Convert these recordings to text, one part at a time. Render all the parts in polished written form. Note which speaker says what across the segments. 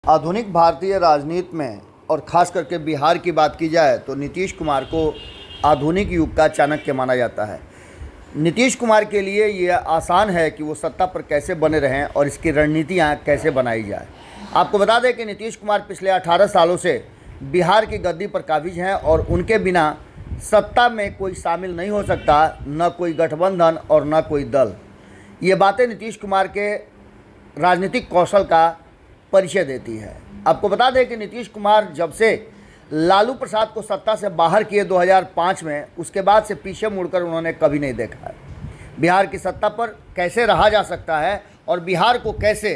Speaker 1: आधुनिक भारतीय राजनीति में और ख़ास करके बिहार की बात की जाए तो नीतीश कुमार को आधुनिक युग का चाणक्य माना जाता है। नीतीश कुमार के लिए ये आसान है कि वो सत्ता पर कैसे बने रहें और इसकी रणनीतियाँ कैसे बनाई जाए। आपको बता दें कि नीतीश कुमार पिछले 18 सालों से बिहार की गद्दी पर काबिज हैं और उनके बिना सत्ता में कोई शामिल नहीं हो सकता, न कोई गठबंधन और न कोई दल। ये बातें नीतीश कुमार के राजनीतिक कौशल का परिचय देती है। आपको बता दें कि नीतीश कुमार जब से लालू प्रसाद को सत्ता से बाहर किए 2005 में, उसके बाद से पीछे मुड़कर उन्होंने कभी नहीं देखा है। बिहार की सत्ता पर कैसे रहा जा सकता है और बिहार को कैसे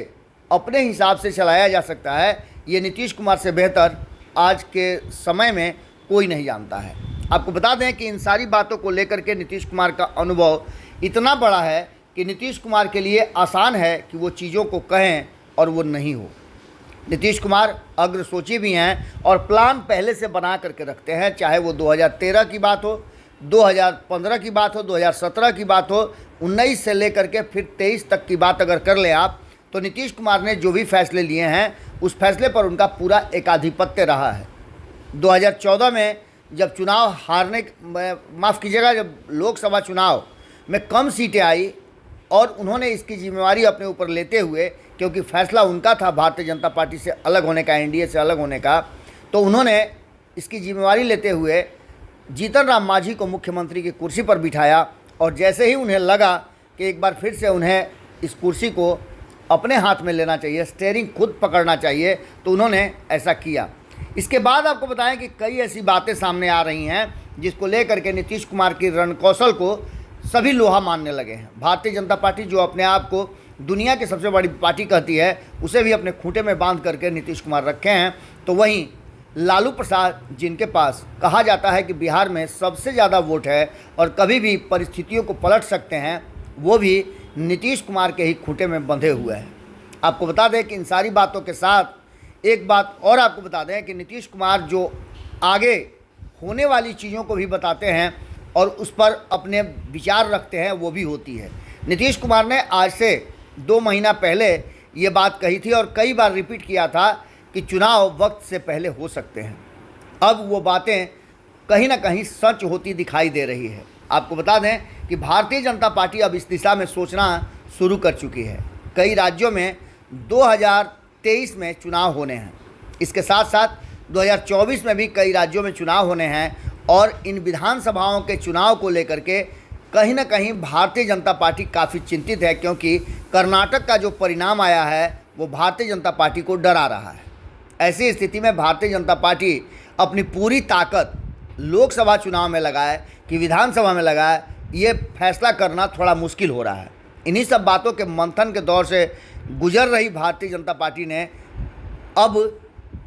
Speaker 1: अपने हिसाब से चलाया जा सकता है, ये नीतीश कुमार से बेहतर आज के समय में कोई नहीं जानता है। आपको बता दें कि इन सारी बातों को लेकर के नीतीश कुमार का अनुभव इतना बड़ा है कि नीतीश कुमार के लिए आसान है कि वो चीज़ों को कहें और वो नहीं हो। नीतीश कुमार अग्रसोची भी हैं और प्लान पहले से बना करके रखते हैं, चाहे वो 2013 की बात हो, 2015 की बात हो, 2017 की बात हो, 19 से लेकर के फिर 23 तक की बात अगर कर लें आप, तो नीतीश कुमार ने जो भी फैसले लिए हैं उस फैसले पर उनका पूरा एकाधिपत्य रहा है। 2014 में जब चुनाव हारने माफ़ कीजिएगा, जब लोकसभा चुनाव में कम सीटें आई और उन्होंने इसकी जिम्मेवारी अपने ऊपर लेते हुए, क्योंकि फैसला उनका था भारतीय जनता पार्टी से अलग होने का, एनडीए से अलग होने का, तो उन्होंने इसकी जिम्मेवारी लेते हुए जीतन राम मांझी को मुख्यमंत्री की कुर्सी पर बिठाया। और जैसे ही उन्हें लगा कि एक बार फिर से उन्हें इस कुर्सी को अपने हाथ में लेना चाहिए, स्टीयरिंग खुद पकड़ना चाहिए, तो उन्होंने ऐसा किया। इसके बाद आपको बताएं कि कई ऐसी बातें सामने आ रही हैं जिसको लेकर के नीतीश कुमार की रणकौशल को सभी लोहा मानने लगे हैं। भारतीय जनता पार्टी जो अपने आप को दुनिया की सबसे बड़ी पार्टी कहती है, उसे भी अपने खूंटे में बांध करके नीतीश कुमार रखे हैं। तो वहीं लालू प्रसाद, जिनके पास कहा जाता है कि बिहार में सबसे ज़्यादा वोट है और कभी भी परिस्थितियों को पलट सकते हैं, वो भी नीतीश कुमार के ही खूंटे में बंधे हुए हैं। आपको बता दें कि इन सारी बातों के साथ एक बात और आपको बता दें कि नीतीश कुमार जो आगे होने वाली चीज़ों को भी बताते हैं और उस पर अपने विचार रखते हैं, वो भी होती है। नीतीश कुमार ने आज से 2 महीना पहले ये बात कही थी और कई बार रिपीट किया था कि चुनाव वक्त से पहले हो सकते हैं। अब वो बातें कहीं ना कहीं सच होती दिखाई दे रही है। आपको बता दें कि भारतीय जनता पार्टी अब इस दिशा में सोचना शुरू कर चुकी है। कई राज्यों में 2023 में चुनाव होने हैं, इसके साथ साथ 2024 में भी कई राज्यों में चुनाव होने हैं और इन विधानसभाओं के चुनाव को लेकर के कहीं ना कहीं भारतीय जनता पार्टी काफ़ी चिंतित है, क्योंकि कर्नाटक का जो परिणाम आया है वो भारतीय जनता पार्टी को डरा रहा है। ऐसी स्थिति में भारतीय जनता पार्टी अपनी पूरी ताकत लोकसभा चुनाव में लगाए कि विधानसभा में लगाए, ये फैसला करना थोड़ा मुश्किल हो रहा है। इन्हीं सब बातों के मंथन के दौर से गुजर रही भारतीय जनता पार्टी ने अब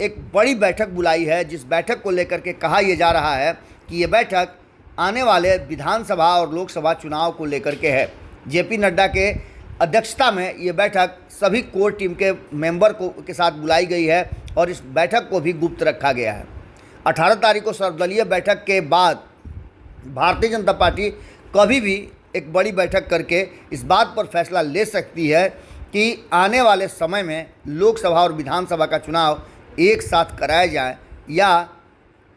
Speaker 1: एक बड़ी बैठक बुलाई है, जिस बैठक को लेकर के कहा यह जा रहा है कि ये बैठक आने वाले विधानसभा और लोकसभा चुनाव को लेकर के है। जेपी नड्डा के अध्यक्षता में ये बैठक सभी कोर टीम के मेंबर के साथ बुलाई गई है और इस बैठक को भी गुप्त रखा गया है। 18 तारीख को सर्वदलीय बैठक के बाद भारतीय जनता पार्टी कभी भी एक बड़ी बैठक करके इस बात पर फैसला ले सकती है कि आने वाले समय में लोकसभा और विधानसभा का चुनाव एक साथ कराया जाए या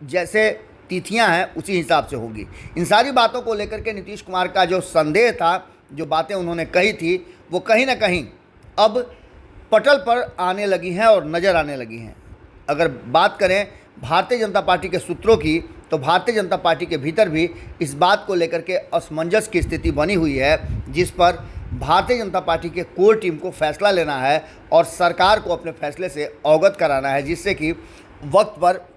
Speaker 1: जैसे तिथियां हैं उसी हिसाब से होगी। इन सारी बातों को लेकर के नीतीश कुमार का जो संदेह था, जो बातें उन्होंने कही थी, वो कहीं ना कहीं अब पटल पर आने लगी हैं और नज़र आने लगी हैं। अगर बात करें भारतीय जनता पार्टी के सूत्रों की, तो भारतीय जनता पार्टी के भीतर भी इस बात को लेकर के असमंजस की स्थिति बनी हुई है, जिस पर भारतीय जनता पार्टी के कोर टीम को फैसला लेना है और सरकार को अपने फैसले से अवगत कराना है, जिससे कि वक्त पर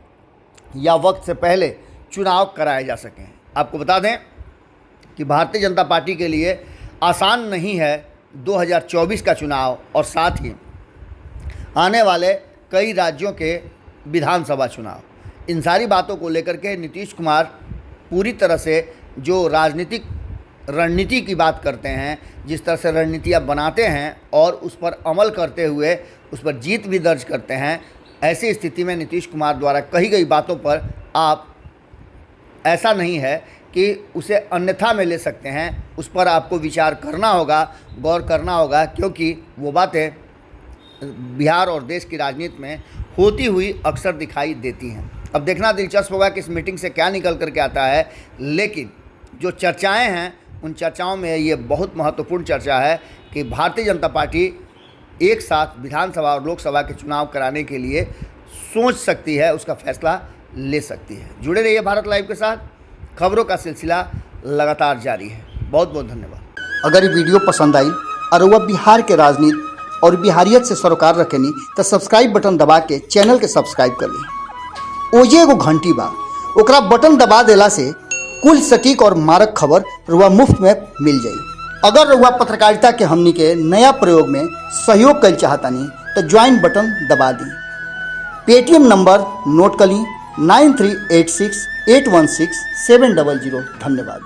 Speaker 1: या वक्त से पहले चुनाव कराए जा सकें। आपको बता दें कि भारतीय जनता पार्टी के लिए आसान नहीं है 2024 का चुनाव और साथ ही आने वाले कई राज्यों के विधानसभा चुनाव। इन सारी बातों को लेकर के नीतीश कुमार पूरी तरह से जो राजनीतिक रणनीति की बात करते हैं, जिस तरह से रणनीतियाँ बनाते हैं और उस पर अमल करते हुए उस पर जीत भी दर्ज करते हैं, ऐसी स्थिति में नीतीश कुमार द्वारा कही गई बातों पर आप ऐसा नहीं है कि उसे अन्यथा में ले सकते हैं। उस पर आपको विचार करना होगा, गौर करना होगा, क्योंकि वो बातें बिहार और देश की राजनीति में होती हुई अक्सर दिखाई देती हैं। अब देखना दिलचस्प होगा कि इस मीटिंग से क्या निकल करके आता है, लेकिन जो चर्चाएं हैं उन चर्चाओं में ये बहुत महत्वपूर्ण चर्चा है कि भारतीय जनता पार्टी एक साथ विधानसभा और लोकसभा के चुनाव कराने के लिए सोच सकती है, उसका फैसला ले सकती है। जुड़े रहिए भारत लाइव के साथ, खबरों का सिलसिला लगातार जारी है। बहुत बहुत धन्यवाद।
Speaker 2: अगर ये वीडियो पसंद आई और वह बिहार के राजनीति और बिहारियत से सरोकार रखेनी तो सब्सक्राइब बटन दबा के चैनल के सब्सक्राइब कर ली। ओजे एगो घंटी बा, ओकरा बटन दबा देला से कुल सटीक और मारक खबर रुआ मुफ्त में मिल जाई। अगर रुआ पत्रकारिता के हमनी के नया प्रयोग में सहयोग कर चाहतानी तो ज्वाइन बटन दबा दी। पेटीएम नंबर नोट कर ली 9386816700। धन्यवाद।